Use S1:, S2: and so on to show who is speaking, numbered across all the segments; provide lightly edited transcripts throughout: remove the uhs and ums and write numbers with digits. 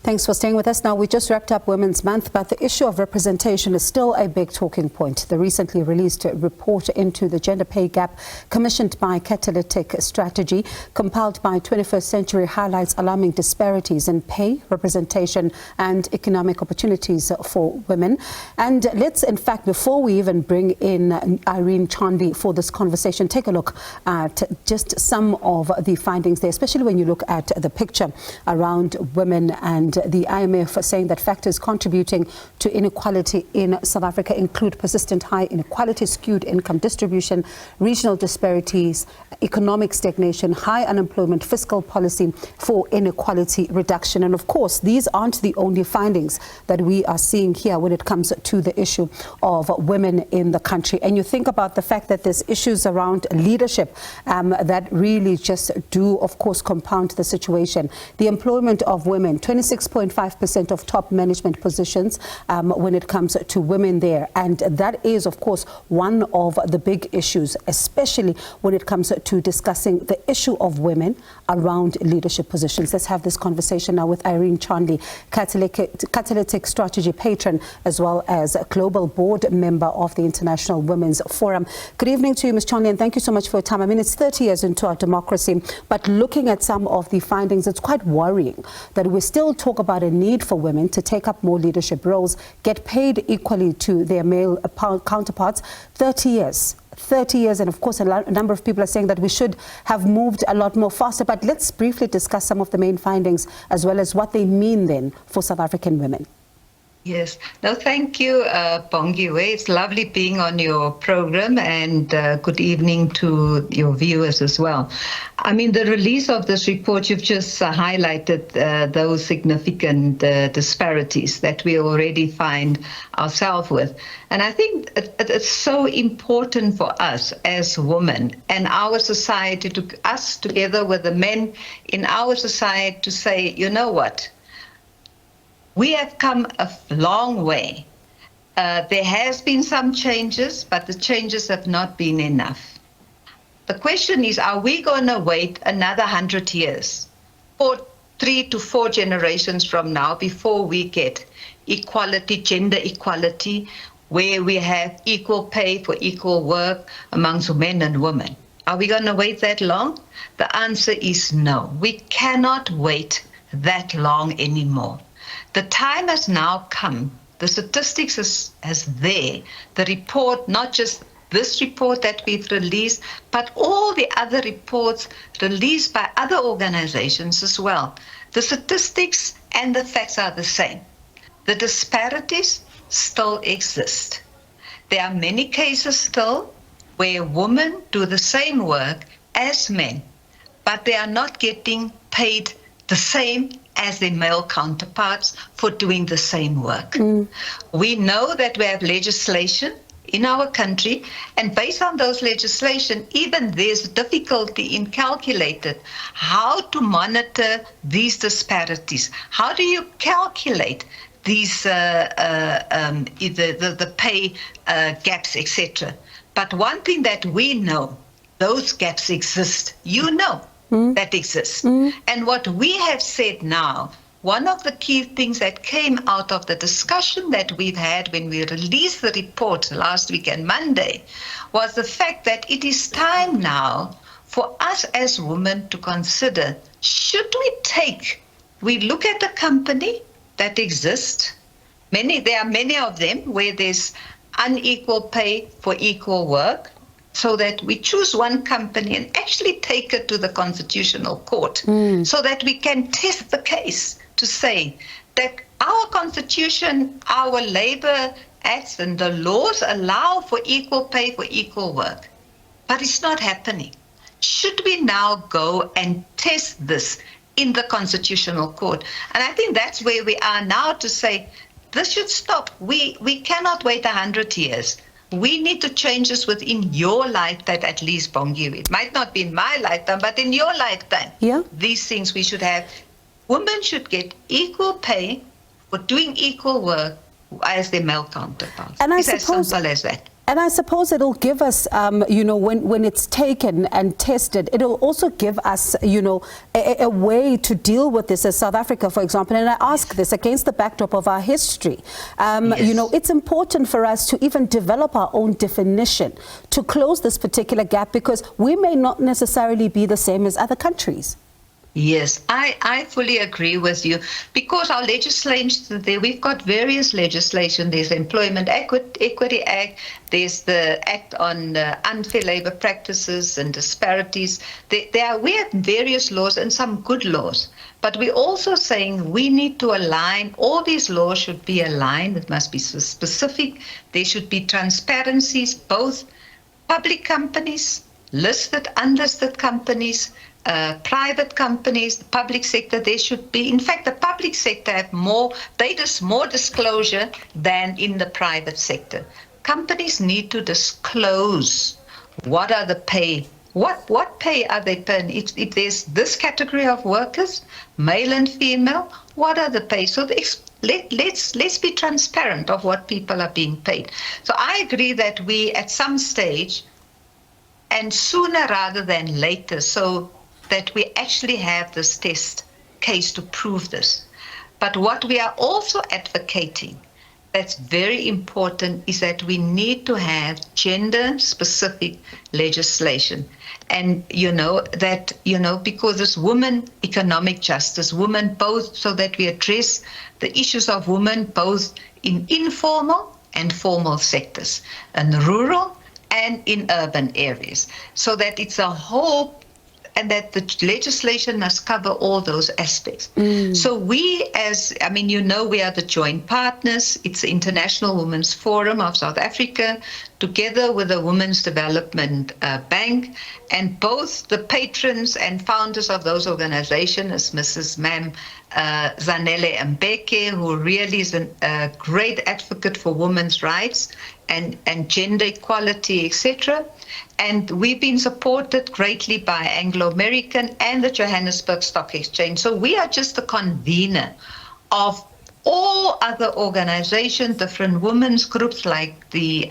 S1: Thanks for staying with us. Now, we just wrapped up Women's Month, but the issue of representation is still a big talking point. The recently released report into the gender pay gap, commissioned by Catalytic Strategy, compiled by 21st Century, highlights alarming disparities in pay, representation and economic opportunities for women. And let's, in fact, before we even bring in Irene Charnley for this conversation, take a look at just some of the findings there, especially when you look at the picture around women, and the IMF saying that factors contributing to inequality in South Africa include persistent high inequality, skewed income distribution, regional disparities, economic stagnation, high unemployment, fiscal policy for inequality reduction. And of course, these aren't the only findings that we are seeing here when it comes to the issue of women in the country. And you think about the fact that there's issues around leadership that really just do, of course, compound the situation. The employment of women, 26.5% of top management positions when it comes to women there. And that is, of course, one of the big issues, especially when it comes to discussing the issue of women around leadership positions. Let's have this conversation now with Irene Charnley, Catalytic Strategy patron, as well as a global board member of the International Women's Forum. Good evening to you, Ms. Charnley, and thank you so much for your time. I mean, it's 30 years into our democracy, but looking at some of the findings, it's quite worrying that we still talk about a need for women to take up more leadership roles, get paid equally to their male counterparts. 30 years, and of course a number of people are saying that we should have moved a lot more faster. But let's briefly discuss some of the main findings as well as what they mean then for South African women.
S2: Yes. No, thank you, Bongiwe. It's lovely being on your program, and good evening to your viewers as well. I mean, the release of this report, you've just highlighted those significant disparities that we already find ourselves with. And I think it's so important for us as women and our society, us together with the men in our society, to say, you know what? We have come a long way. There has been some changes, but the changes have not been enough. The question is, are we going to wait another 100 years, or 3 to 4 generations from now, before we get equality, gender equality, where we have equal pay for equal work amongst men and women? Are we going to wait that long? The answer is no. We cannot wait that long anymore. The time has now come. The statistics is there. The report, not just this report that we've released, but all the other reports released by other organizations as well. The statistics and the facts are the same. The disparities still exist. There are many cases still where women do the same work as men, but they are not getting paid the same as their male counterparts for doing the same work. We know that we have legislation in our country, and based on those legislation, even there's difficulty in calculating how to monitor these disparities. How do you calculate these the pay gaps, etc.? But one thing that we know, those gaps exist. You know. That exists. And what we have said now, one of the key things that came out of the discussion that we've had when we released the report last week and Monday, was the fact that it is time now for us as women to consider, should we look at the company that exists, there are many of them where there's unequal pay for equal work, so that we choose one company and actually take it to the Constitutional Court, so that we can test the case to say that our Constitution, our Labour Acts and the laws allow for equal pay for equal work. But it's not happening. Should we now go and test this in the Constitutional Court? And I think that's where we are now, to say this should stop. We cannot wait 100 years. We need to change this within your lifetime, at least, Bongiwe. It might not be in my lifetime, but in your lifetime. Yeah. These things we should have. Women should get equal pay for doing equal work as their male counterparts.
S1: And
S2: it's as simple as that.
S1: And I suppose it'll give us, when it's taken and tested, it'll also give us, a way to deal with this as South Africa, for example. And I ask this against the backdrop of our history.
S2: Yes.
S1: It's important for us to even develop our own definition to close this particular gap, because we may not necessarily be the same as other countries.
S2: Yes, I fully agree with you, because our legislation, we've got various legislation. There's the Employment Equity Act, there's the Act on Unfair Labor Practices and Disparities. We have various laws and some good laws, but we're also saying we need to align. All these laws should be aligned. It must be specific. There should be transparencies, both public companies, listed, unlisted companies, private companies, the public sector. There should be, in fact, the public sector have more disclosure than in the private sector. Companies need to disclose what are the pay, what pay are they paying. If there's this category of workers, male and female, what are the pay? So let's be transparent of what people are being paid. So I agree that we, at some stage, and sooner rather than later, so that we actually have this test case to prove this. But what we are also advocating, that's very important, is that we need to have gender-specific legislation. And, because it's women economic justice, women both, so that we address the issues of women both in informal and formal sectors, in rural and in urban areas, so that it's a whole, and that the legislation must cover all those aspects. So we, we are the joint partners. It's the International Women's Forum of South Africa, together with the Women's Development Bank, and both the patrons and founders of those organizations is Mrs. Ma'am Zanele Mbeke, who really is a great advocate for women's rights and gender equality, etc. And we've been supported greatly by Anglo-American and the Johannesburg Stock Exchange. So we are just the convener of all other organizations, different women's groups like the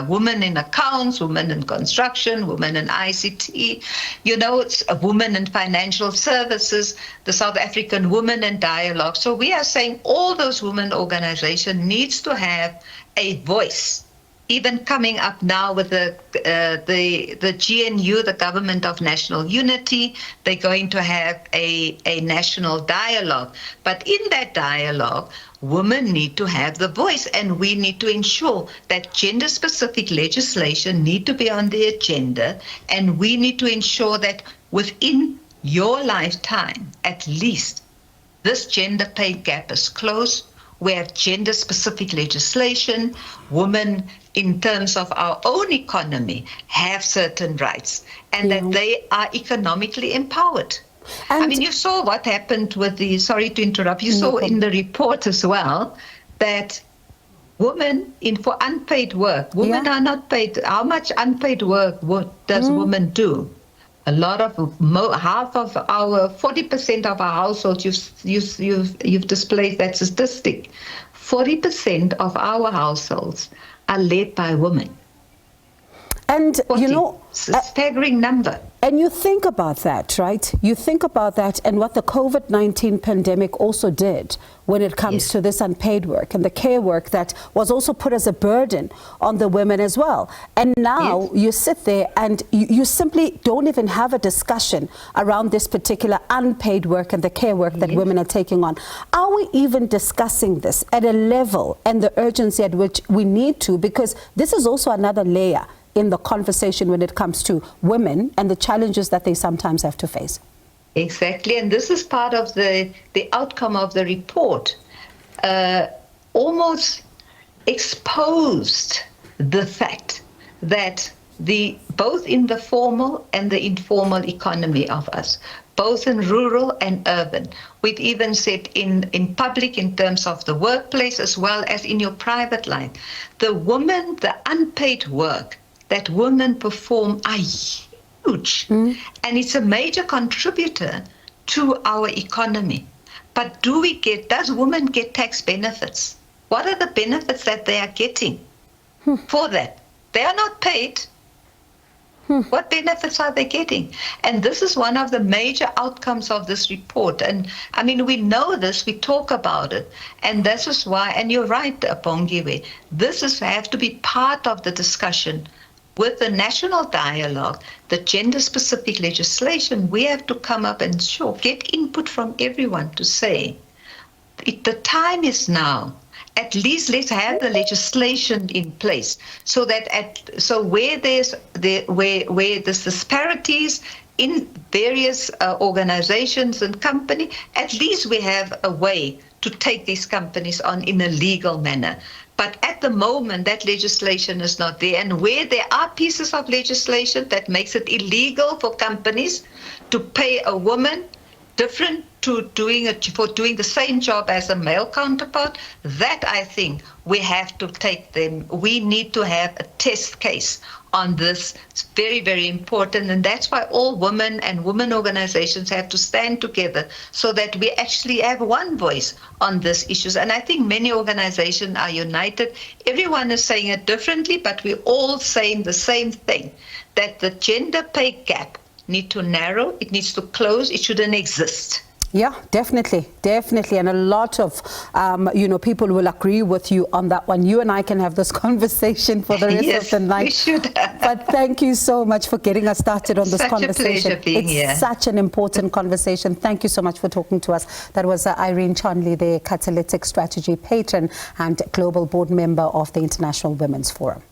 S2: Women in Accounts, Women in Construction, Women in ICT, it's a Women in Financial Services, the South African Women in Dialogue. So we are saying all those women organizations needs to have a voice. Even coming up now with the GNU, the Government of National Unity, they're going to have a national dialogue. But in that dialogue, women need to have the voice, and we need to ensure that gender-specific legislation need to be on the agenda, and we need to ensure that within your lifetime, at least, this gender pay gap is closed. We have gender-specific legislation. Women, in terms of our own economy, have certain rights, and that they are economically empowered.
S1: And
S2: you saw what happened with sorry to interrupt, you saw in the report as well that women for unpaid work, women are not paid. How much unpaid work does women do? A lot of, half of our, 40% of our households, you've displayed that statistic. 40% of our households are led by women.
S1: And,
S2: it's a staggering number.
S1: And you think about that, right? You think about that and what the COVID-19 pandemic also did when it comes to this unpaid work and the care work that was also put as a burden on the women as well. And now you sit there and you simply don't even have a discussion around this particular unpaid work and the care work that women are taking on. Are we even discussing this at a level and the urgency at which we need to? Because this is also another layer in the conversation when it comes to women and the challenges that they sometimes have to face.
S2: Exactly, and this is part of the outcome of the report. Almost exposed the fact that both in the formal and the informal economy of us, both in rural and urban, we've even said in public, in terms of the workplace as well as in your private life, the unpaid work that women perform are huge, and it's a major contributor to our economy. But does women get tax benefits? What are the benefits that they are getting for that? They are not paid. What benefits are they getting? And this is one of the major outcomes of this report. And I mean, we know this, we talk about it. And this is why, and you're right, Pongiwe, this is have to be part of the discussion with the national dialogue, the gender-specific legislation. We have to come up and get input from everyone to say, the time is now. At least let's have the legislation in place so that where there's disparities in various organizations and company, at least we have a way to take these companies on in a legal manner. But at the moment, that legislation is not there. And where there are pieces of legislation that makes it illegal for companies to pay a woman different for doing the same job as a male counterpart, that I think we have to take them. We need to have a test case on this. It's very, very important, and that's why all women and women organizations have to stand together so that we actually have one voice on these issues. And I think many organizations are united. Everyone is saying it differently, but we're all saying the same thing, that the gender pay gap needs to narrow, it needs to close, it shouldn't exist.
S1: Yeah, definitely. And a lot of, people will agree with you on that one. You and I can have this conversation for the rest of the night.
S2: We should.
S1: But thank you so much for getting us started on this conversation.
S2: Such a pleasure being here.
S1: It's such an important conversation. Thank you so much for talking to us. That was Irene Charnley, the Catalytic Strategy patron and global board member of the International Women's Forum.